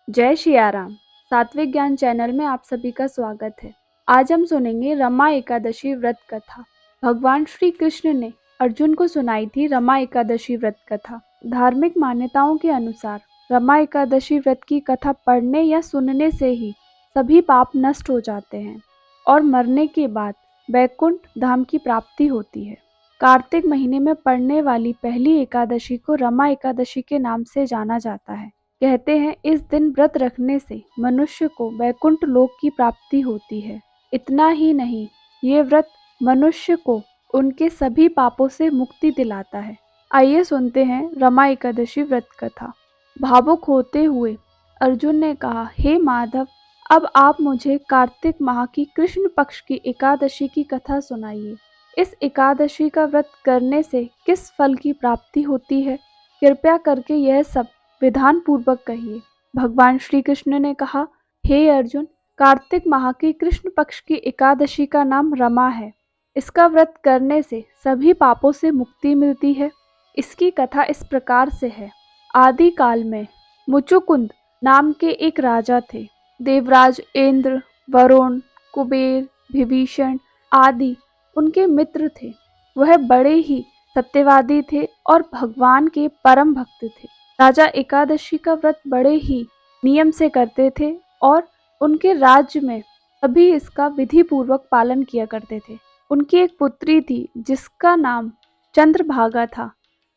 जय सियाराम। सात्विक ज्ञान चैनल में आप सभी का स्वागत है। आज हम सुनेंगे रमा एकादशी व्रत कथा। भगवान श्री कृष्ण ने अर्जुन को सुनाई थी रमा एकादशी व्रत कथा। धार्मिक मान्यताओं के अनुसार रमा एकादशी व्रत की कथा पढ़ने या सुनने से ही सभी पाप नष्ट हो जाते हैं और मरने के बाद वैकुंठ धाम की प्राप्ति होती है। कार्तिक महीने में पड़ने वाली पहली एकादशी को रमा एकादशी के नाम से जाना जाता है। कहते हैं इस दिन व्रत रखने से मनुष्य को वैकुंठ लोक की प्राप्ति होती है। इतना ही नहीं, ये व्रत मनुष्य को उनके सभी पापों से मुक्ति दिलाता है। आइए सुनते हैं रमा एकादशी व्रत कथा। भावुक होते हुए अर्जुन ने कहा, हे माधव, अब आप मुझे कार्तिक माह की कृष्ण पक्ष की एकादशी की कथा सुनाइए। इस एकादशी का व्रत करने से किस फल की प्राप्ति होती है? कृपया करके यह सब विधान पूर्वक कहिए। भगवान श्री कृष्ण ने कहा, हे अर्जुन, कार्तिक माह की कृष्ण पक्ष की एकादशी का नाम रमा है। इसका व्रत करने से सभी पापों से मुक्ति मिलती है। इसकी कथा इस प्रकार से है। आदि काल में मुचुकुंद नाम के एक राजा थे। देवराज इंद्र, वरुण, कुबेर, विभीषण आदि उनके मित्र थे। वह बड़े ही सत्यवादी थे और भगवान के परम भक्त थे। राजा एकादशी का व्रत बड़े ही नियम से करते थे और उनके राज्य में सभी इसका विधि पूर्वक पालन किया करते थे। उनकी एक पुत्री थी जिसका नाम चंद्रभागा था,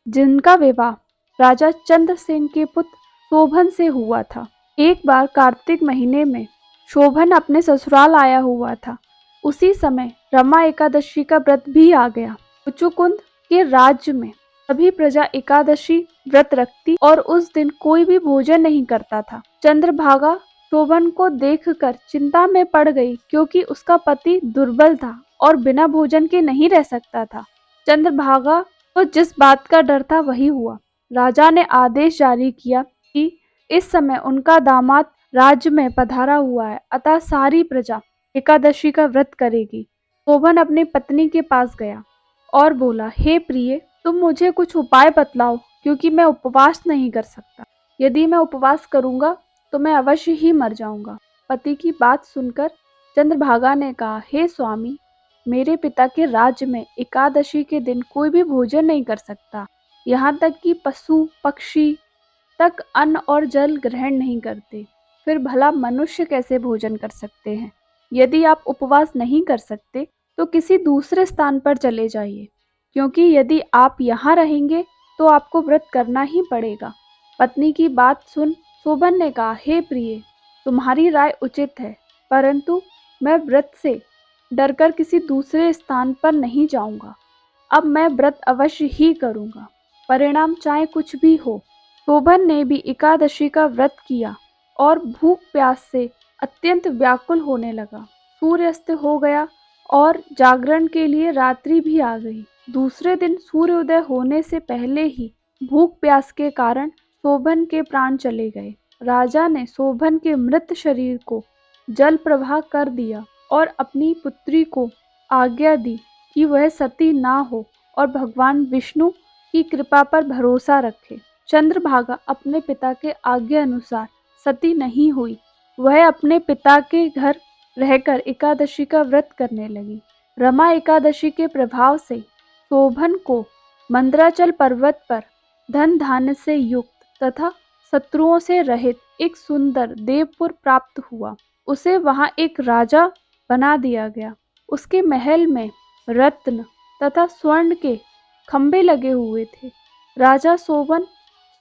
जिनका विवाह राजा चंद्रसेन के पुत्र शोभन से हुआ था। एक बार कार्तिक महीने में शोभन अपने ससुराल आया हुआ था। उसी समय रमा एकादशी का व्रत भी आ गया। मुचुकुंद के राज्य में सभी प्रजा एकादशी व्रत रखती और उस दिन कोई भी भोजन नहीं करता था। चंद्रभागा शोभन को देखकर चिंता में पड़ गई, क्योंकि उसका पति दुर्बल था और बिना भोजन के नहीं रह सकता था। चंद्रभागा को जिस बात का डर था वही हुआ। राजा ने आदेश जारी किया कि इस समय उनका दामाद राज्य में पधारा हुआ है, अतः सारी प्रजा एकादशी का व्रत करेगी। शोभन अपनी पत्नी के पास गया और बोला, हे प्रिय, तुम मुझे कुछ उपाय बतलाओ, क्योंकि मैं उपवास नहीं कर सकता। यदि मैं उपवास करूंगा तो मैं अवश्य ही मर जाऊंगा। पति की बात सुनकर चंद्रभागा ने कहा, हे स्वामी, मेरे पिता के राज्य में एकादशी के दिन कोई भी भोजन नहीं कर सकता। यहाँ तक कि पशु पक्षी तक अन्न और जल ग्रहण नहीं करते। फिर भला मनुष्य कैसे भोजन कर सकते हैं? यदि आप उपवास नहीं कर सकते तो किसी दूसरे स्थान पर चले जाइए, क्योंकि यदि आप यहाँ रहेंगे तो आपको व्रत करना ही पड़ेगा। पत्नी की बात सुन शोभन ने कहा, हे प्रिय, तुम्हारी राय उचित है, परंतु मैं व्रत से डरकर किसी दूसरे स्थान पर नहीं जाऊंगा। अब मैं व्रत अवश्य ही करूंगा, परिणाम चाहे कुछ भी हो। शोभन ने भी एकादशी का व्रत किया और भूख प्यास से अत्यंत व्याकुल होने लगा। सूर्यास्त हो गया और जागरण के लिए रात्रि भी आ गई। दूसरे दिन सूर्योदय होने से पहले ही भूख प्यास के कारण शोभन के प्राण चले गए। राजा ने शोभन के मृत शरीर को जल प्रवाह कर दिया और अपनी पुत्री को आज्ञा दी कि वह सती ना हो और भगवान विष्णु की कृपा पर भरोसा रखे। चंद्रभागा अपने पिता के आज्ञा अनुसार सती नहीं हुई। वह अपने पिता के घर रहकर एकादशी का व्रत करने लगी। रमा एकादशी के प्रभाव से शोभन को मंदराचल पर्वत पर धन धान्य से युक्त तथा शत्रुओं से रहित एक सुंदर देवपुर प्राप्त हुआ। उसे वहां एक राजा बना दिया गया। उसके महल में रत्न तथा स्वर्ण के खंभे लगे हुए थे। राजा शोभन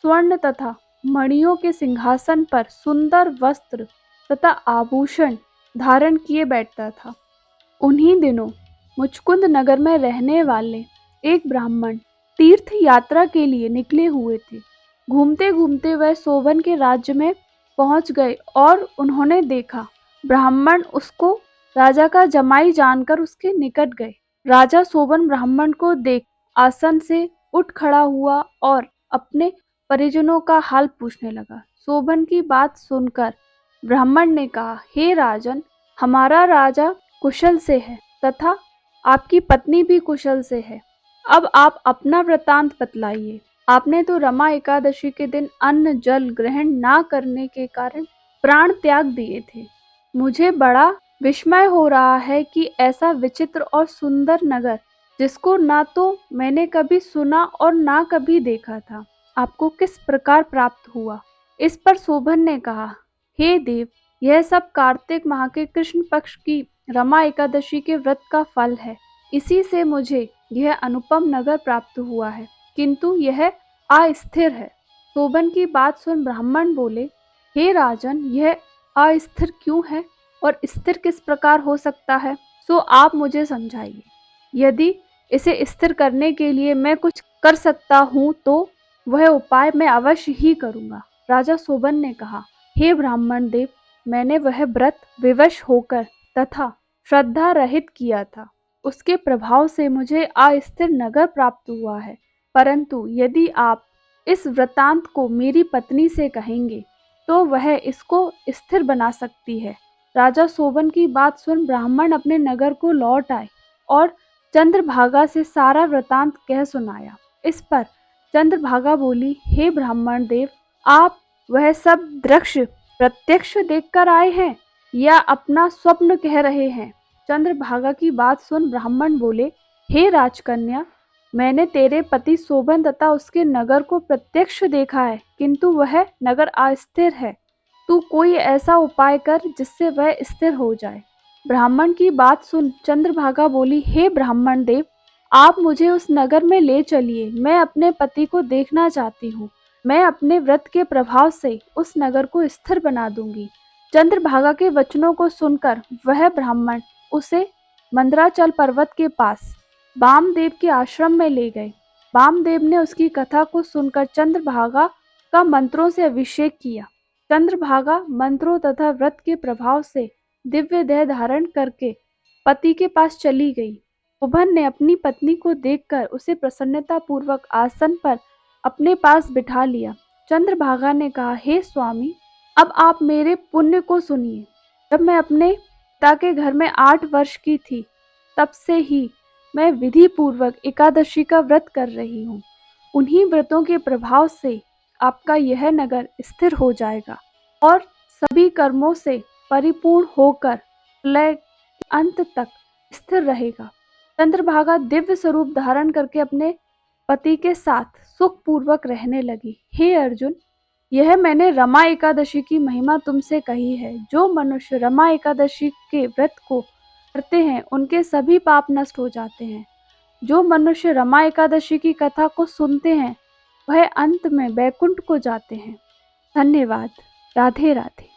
स्वर्ण तथा मणियों के सिंहासन पर सुंदर वस्त्र तथा आभूषण धारण किए बैठता था। उन्हीं दिनों मुचकुंद नगर में रहने वाले एक ब्राह्मण तीर्थ यात्रा के लिए निकले हुए थे। घूमते घूमते वह शोभन के राज्य में पहुंच गए और उन्होंने देखा। ब्राह्मण उसको राजा का जमाई जानकर उसके निकट गए। राजा शोभन ब्राह्मण को देख आसन से उठ खड़ा हुआ और अपने परिजनों का हाल पूछने लगा। शोभन की बात सुनकर ब्राह्मण ने कहा, हे राजन, हमारा राजा कुशल से है तथा आपकी पत्नी भी कुशल से है। अब आप अपना वृतांत बतलाइए। आपने तो रमा एकादशी के दिन अन्न जल ग्रहण ना करने के कारण प्राण त्याग दिए थे। मुझे बड़ा विस्मय हो रहा है कि ऐसा विचित्र और सुंदर नगर, जिसको ना तो मैंने कभी सुना और ना कभी देखा था, आपको किस प्रकार प्राप्त हुआ। इस पर शोभन ने कहा, हे देव, यह सब कार्तिक माह के कृष्ण पक्ष की रमा एकादशी के व्रत का फल है। इसी से मुझे यह अनुपम नगर प्राप्त हुआ है, किंतु यह अस्थिर है। शोभन की बात सुन ब्राह्मण बोले, हे राजन, यह अस्थिर क्यों है और स्थिर किस प्रकार हो सकता है, सो आप मुझे समझाइए। यदि इसे स्थिर करने के लिए मैं कुछ कर सकता हूँ तो वह उपाय मैं अवश्य ही करूँगा। राजा शोभन ने कहा, हे ब्राह्मण देव, मैंने वह व्रत विवश होकर तथा श्रद्धा रहित किया था। उसके प्रभाव से मुझे अस्थिर नगर प्राप्त हुआ है। परंतु यदि आप इस वृतांत को मेरी पत्नी से कहेंगे तो वह इसको स्थिर बना सकती है। राजा शोभन की बात सुन ब्राह्मण अपने नगर को लौट आए और चंद्रभागा से सारा वृतांत कह सुनाया। इस पर चंद्रभागा बोली, हे ब्राह्मण देव, आप वह सब दृश्य प्रत्यक्ष देखकर आए हैं या अपना स्वप्न कह रहे हैं। चंद्रभागा की बात सुन ब्राह्मण बोले, हे राजकन्या, मैंने तेरे पति शोभन तथा उसके नगर को प्रत्यक्ष देखा है, किंतु वह नगर अस्थिर है। तू कोई ऐसा उपाय कर जिससे वह स्थिर हो जाए। ब्राह्मण की बात सुन चंद्रभागा बोली, हे ब्राह्मण देव, आप मुझे उस नगर में ले चलिए। मैं अपने पति को देखना चाहती हूँ। मैं अपने व्रत के प्रभाव से उस नगर को स्थिर बना दूंगी। चंद्रभागा के वचनों को सुनकर वह ब्राह्मण उसे मंदराचल पर्वत के पास वामदेव के आश्रम में ले गए। वामदेव ने उसकी कथा को सुनकर चंद्रभागा का मंत्रों से अभिषेक किया। चंद्रभागा मंत्रों तथा व्रत के प्रभाव से दिव्य देह धारण करके पति के पास चली गई। शोभन ने अपनी पत्नी को देखकर उसे प्रसन्नता पूर्वक आसन पर अपने पास बिठा लिया। चंद्रभागा ने कहा, हे स्वामी, अब आप मेरे पुण्य को सुनिए। जब मैं अपने पिता के घर में 8 वर्ष की थी, तब से ही मैं विधि पूर्वक एकादशी का व्रत कर रही हूँ। उन्हीं व्रतों के प्रभाव से आपका यह नगर स्थिर हो जाएगा और सभी कर्मों से परिपूर्ण होकर प्रलय के अंत तक स्थिर रहेगा। चंद्रभागा दिव्य स्वरूप धारण करके अपने पति के साथ सुख पूर्वक रहने लगी। हे अर्जुन, यह मैंने रमा एकादशी की महिमा तुमसे कही है। जो मनुष्य रमा एकादशी के व्रत को करते हैं उनके सभी पाप नष्ट हो जाते हैं। जो मनुष्य रमा एकादशी की कथा को सुनते हैं वह अंत में वैकुंठ को जाते हैं। धन्यवाद। राधे राधे।